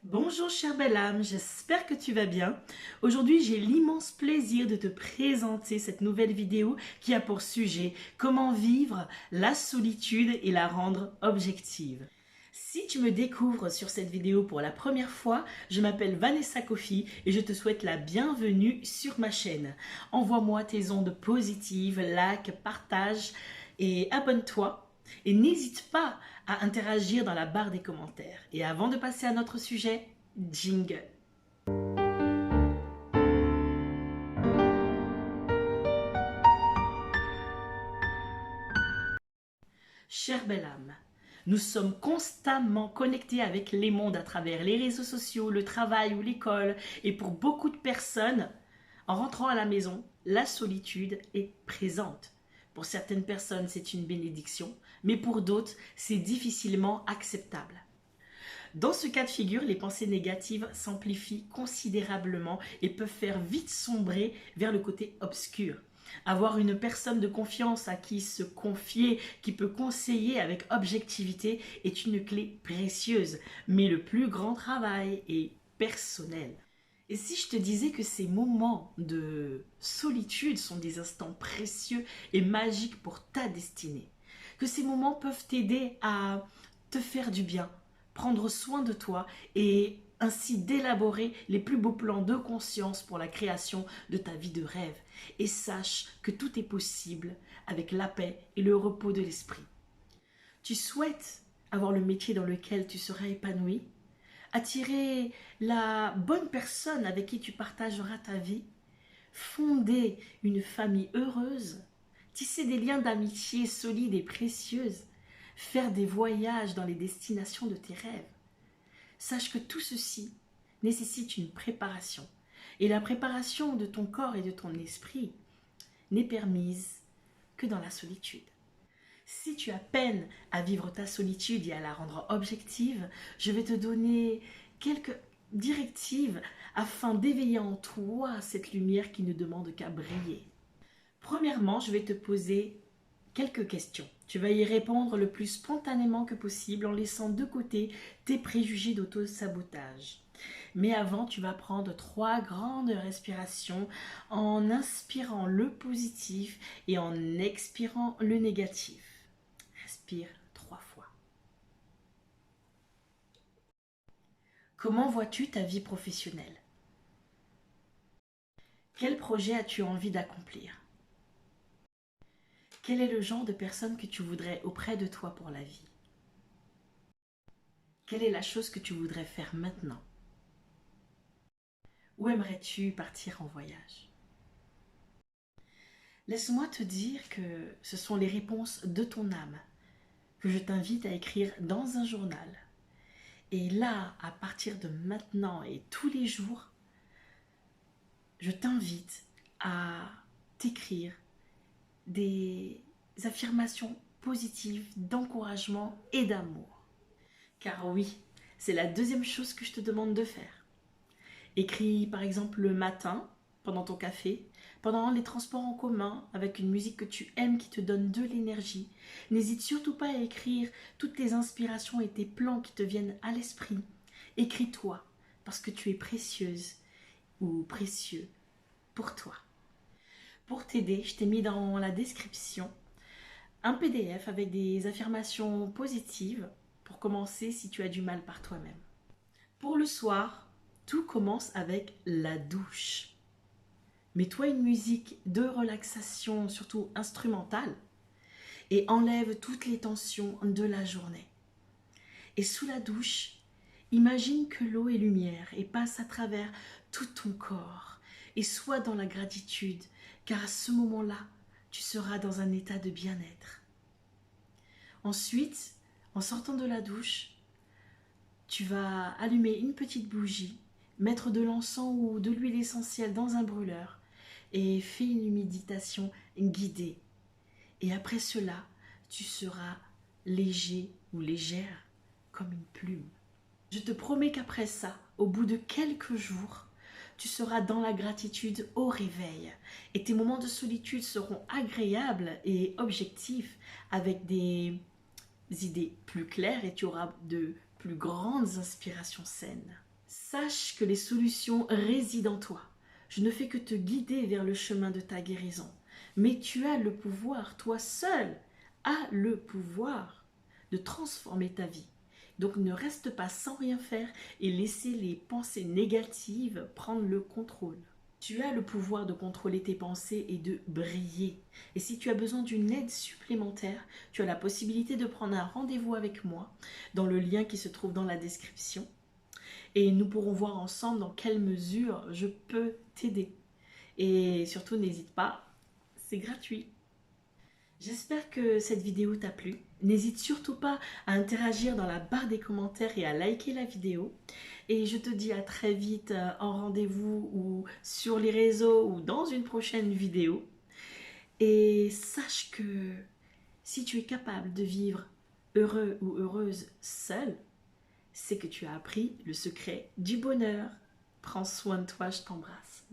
Bonjour chère belle âme, j'espère que tu vas bien. Aujourd'hui, j'ai l'immense plaisir de te présenter cette nouvelle vidéo qui a pour sujet comment vivre la solitude et la rendre objective. Si tu me découvres sur cette vidéo pour la première fois, je m'appelle Vanessa Kofi et je te souhaite la bienvenue sur ma chaîne. Envoie-moi tes ondes positives, like, partage et abonne-toi. Et n'hésite pas à interagir dans la barre des commentaires. Et avant de passer à notre sujet, jingle. Chère belle âme, nous sommes constamment connectés avec les mondes à travers les réseaux sociaux, le travail ou l'école. Et pour beaucoup de personnes, en rentrant à la maison, la solitude est présente. Pour certaines personnes, c'est une bénédiction, mais pour d'autres, c'est difficilement acceptable. Dans ce cas de figure, les pensées négatives s'amplifient considérablement et peuvent faire vite sombrer vers le côté obscur. Avoir une personne de confiance à qui se confier, qui peut conseiller avec objectivité, est une clé précieuse. Mais le plus grand travail est personnel. Et si je te disais que ces moments de solitude sont des instants précieux et magiques pour ta destinée, que ces moments peuvent t'aider à te faire du bien, prendre soin de toi et ainsi d'élaborer les plus beaux plans de conscience pour la création de ta vie de rêve. Et sache que tout est possible avec la paix et le repos de l'esprit. Tu souhaites avoir le métier dans lequel tu seras épanoui, attirer la bonne personne avec qui tu partageras ta vie, fonder une famille heureuse, tisser des liens d'amitié solides et précieuses, faire des voyages dans les destinations de tes rêves. Sache que tout ceci nécessite une préparation. Et la préparation de ton corps et de ton esprit n'est permise que dans la solitude. Si tu as peine à vivre ta solitude et à la rendre objective, je vais te donner quelques directives afin d'éveiller en toi cette lumière qui ne demande qu'à briller. Premièrement, je vais te poser quelques questions. Tu vas y répondre le plus spontanément que possible en laissant de côté tes préjugés d'auto-sabotage. Mais avant, tu vas prendre 3 grandes respirations en inspirant le positif et en expirant le négatif. Respire 3 fois. Comment vois-tu ta vie professionnelle? Quel projet as-tu envie d'accomplir? Quel est le genre de personne que tu voudrais auprès de toi pour la vie? Quelle est la chose que tu voudrais faire maintenant? Où aimerais-tu partir en voyage? Laisse-moi te dire que ce sont les réponses de ton âme que je t'invite à écrire dans un journal. Et là, à partir de maintenant et tous les jours, je t'invite à t'écrire des affirmations positives, d'encouragement et d'amour. Car oui, c'est la deuxième chose que je te demande de faire. Écris par exemple le matin, pendant ton café, pendant les transports en commun, avec une musique que tu aimes qui te donne de l'énergie. N'hésite surtout pas à écrire toutes tes inspirations et tes plans qui te viennent à l'esprit. Écris-toi, parce que tu es précieuse ou précieux pour toi. Pour t'aider, je t'ai mis dans la description un PDF avec des affirmations positives pour commencer si tu as du mal par toi-même. Pour le soir, tout commence avec la douche. Mets-toi une musique de relaxation, surtout instrumentale, et enlève toutes les tensions de la journée. Et sous la douche, imagine que l'eau est lumière et passe à travers tout ton corps. Et sois dans la gratitude, car à ce moment-là, tu seras dans un état de bien-être. Ensuite, en sortant de la douche, tu vas allumer une petite bougie, mettre de l'encens ou de l'huile essentielle dans un brûleur et fais une méditation guidée. Et après cela, tu seras léger ou légère comme une plume. Je te promets qu'après ça, au bout de quelques jours, tu seras dans la gratitude au réveil et tes moments de solitude seront agréables et objectifs avec des idées plus claires et tu auras de plus grandes inspirations saines. Sache que les solutions résident en toi. Je ne fais que te guider vers le chemin de ta guérison. Mais tu as le pouvoir, toi seul, as le pouvoir de transformer ta vie. Donc ne reste pas sans rien faire et laisser les pensées négatives prendre le contrôle. Tu as le pouvoir de contrôler tes pensées et de briller. Et si tu as besoin d'une aide supplémentaire, tu as la possibilité de prendre un rendez-vous avec moi dans le lien qui se trouve dans la description. Et nous pourrons voir ensemble dans quelle mesure je peux t'aider. Et surtout, n'hésite pas, c'est gratuit. J'espère que cette vidéo t'a plu. N'hésite surtout pas à interagir dans la barre des commentaires et à liker la vidéo. Et je te dis à très vite en rendez-vous ou sur les réseaux ou dans une prochaine vidéo. Et sache que si tu es capable de vivre heureux ou heureuse seule, c'est que tu as appris le secret du bonheur. Prends soin de toi, je t'embrasse.